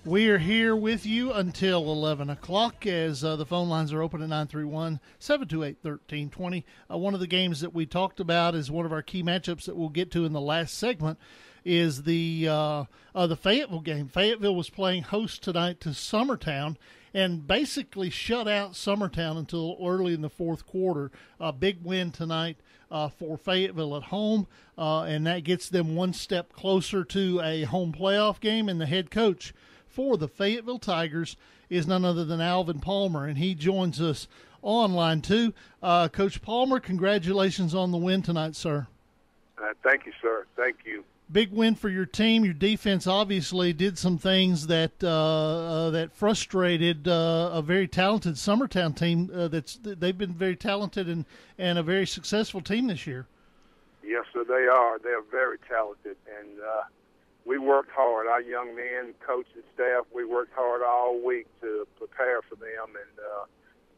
We are here with you until 11 o'clock as the phone lines are open at 931-728-1320. One of the games that we talked about is one of our key matchups that we'll get to in the last segment is the Fayetteville game. Fayetteville was playing host tonight to Summertown and basically shut out Summertown until early in the fourth quarter. A big win tonight for Fayetteville at home, and that gets them one step closer to a home playoff game, and the head coach for the Fayetteville Tigers is none other than Alvin Palmer, and he joins us on line two. Coach Palmer, congratulations on the win tonight, sir. Thank you, sir. Thank you. Big win for your team. Your defense obviously did some things that that frustrated a very talented Summertown team. They've been very talented and a very successful team this year. Yes, sir, they are. They are very talented, and we worked hard. Our young men, coach, and staff, we worked hard all week to prepare for them, and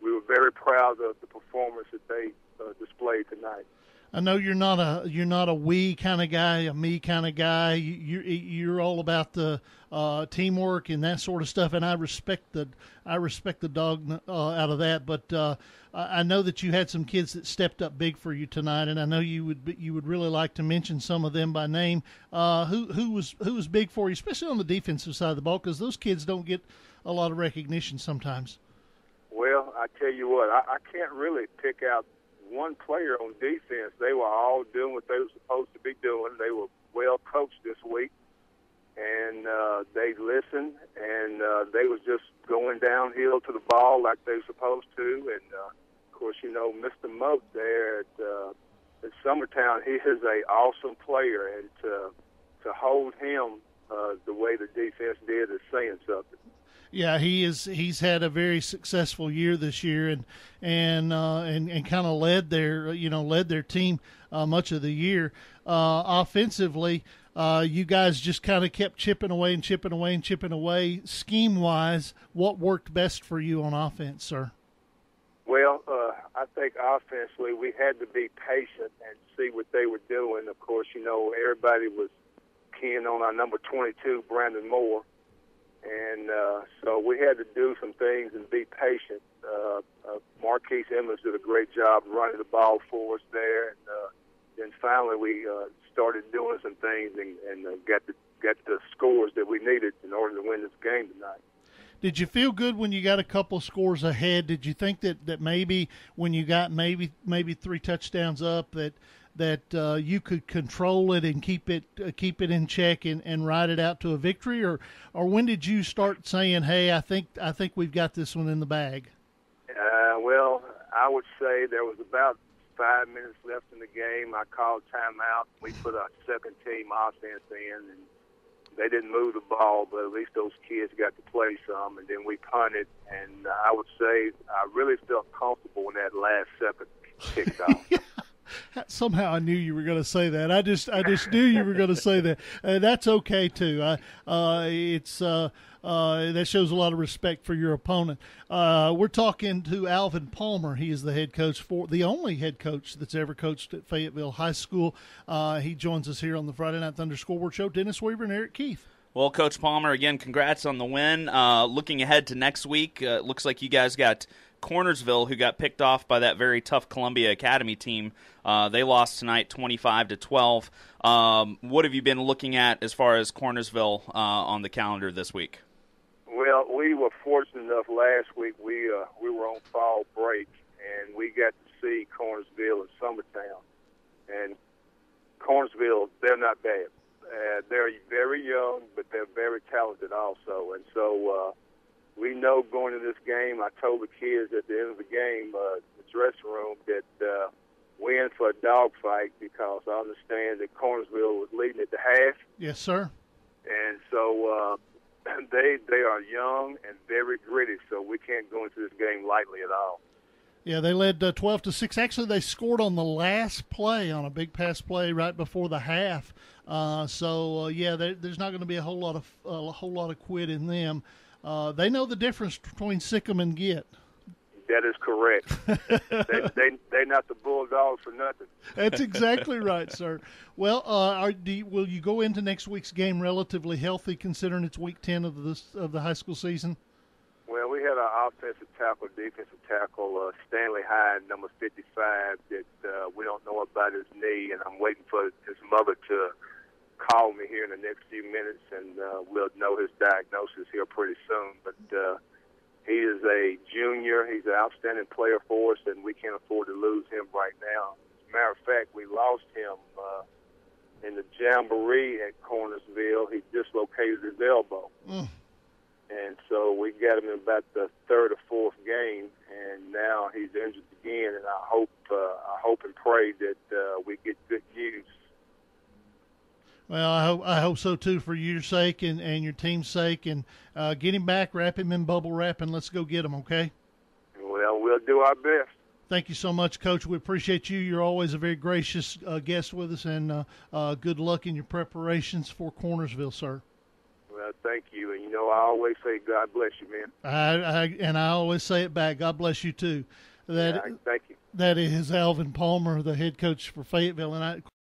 we were very proud of the performance that they displayed tonight. I know you're not a we kind of guy, a me kind of guy. You're all about the teamwork and that sort of stuff, and I respect the dog out of that. But I know that you had some kids that stepped up big for you tonight, and I know you would really like to mention some of them by name. Who was big for you, especially on the defensive side of the ball, because those kids don't get a lot of recognition sometimes. Well, I tell you what, I can't really pick out one player on defense. They were all doing what they were supposed to be doing. They were well coached this week, and they listened, and they was just going downhill to the ball like they were supposed to. And of course, you know, Mr. Moat there at Summertown, he is a awesome player, and to hold him the way the defense did is saying something. Yeah, he's had a very successful year this year, and kind of led their team much of the year. Offensively, you guys just kind of kept chipping away. Scheme wise, what worked best for you on offense, sir? Well, I think offensively we had to be patient and see what they were doing. Of course, you know, everybody was keying on our number 22, Brandon Moore. And so we had to do some things and be patient. Marquise Emmons did a great job running the ball for us there. And then finally we started doing some things and got the scores that we needed in order to win this game tonight. Did you feel good when you got a couple scores ahead? Did you think that maybe when you got maybe 3 touchdowns up that you could control it and keep it in check and ride it out to a victory, or when did you start saying, "Hey, I think we've got this one in the bag"? Well, I would say there was about 5 minutes left in the game. I called timeout. We put our second team offense in, and they didn't move the ball, but at least those kids got to play some, and then we punted. And I would say I really felt comfortable when that last second kicked off. Somehow I knew you were going to say that. I just knew you were going to say that. That's okay too. That shows a lot of respect for your opponent. We're talking to Alvin Palmer. He is the head coach the only head coach that's ever coached at Fayetteville High School. He joins us here on the Friday Night Thunder Scoreboard Show. Dennis Weaver and Eric Keith. Well, Coach Palmer, again, congrats on the win. Looking ahead to next week, it looks like you guys got Cornersville, who got picked off by that very tough Columbia Academy team. They lost tonight 25-12. What have you been looking at as far as Cornersville on the calendar this week? Well, we were fortunate enough last week. We were on fall break, and we got to see Cornersville and Summertown. And Cornersville, they're not bad. They're very young, but they're very talented also. And so we know going into this game, I told the kids at the end of the game, the dressing room, that we're in for a dogfight because I understand that Cornersville was leading at the half. Yes, sir. And so they are young and very gritty, so we can't go into this game lightly at all. Yeah, they led 12-6. Actually, they scored on the last play on a big pass play right before the half. There's not going to be a whole lot of quit in them. They know the difference between sick 'em and get. That is correct. They're not the Bulldogs for nothing. That's exactly right, sir. Well, will you go into next week's game relatively healthy, considering it's week 10 of the high school season? Well, we had our offensive tackle, defensive tackle, Stanley Hyde, number 55, that we don't know about his knee, and I'm waiting for his mother to call me here in the next few minutes, and we'll know his diagnosis here pretty soon. But he is a junior. He's an outstanding player for us, and we can't afford to lose him right now. As a matter of fact, we lost him in the jamboree at Cornersville. He dislocated his elbow. And so we got him in about the third or fourth game, and now he's injured again. And I hope and pray that we get good news. Well, I hope so too, for your sake and your team's sake. And get him back, wrap him in bubble wrap, and let's go get him. Okay? Well, we'll do our best. Thank you so much, Coach. We appreciate you. You're always a very gracious guest with us, and good luck in your preparations for Cornersville, sir. Well, thank you. And, I always say God bless you, man. I always say it back. God bless you, too. Thank you. That is Alvin Palmer, the head coach for Fayetteville. And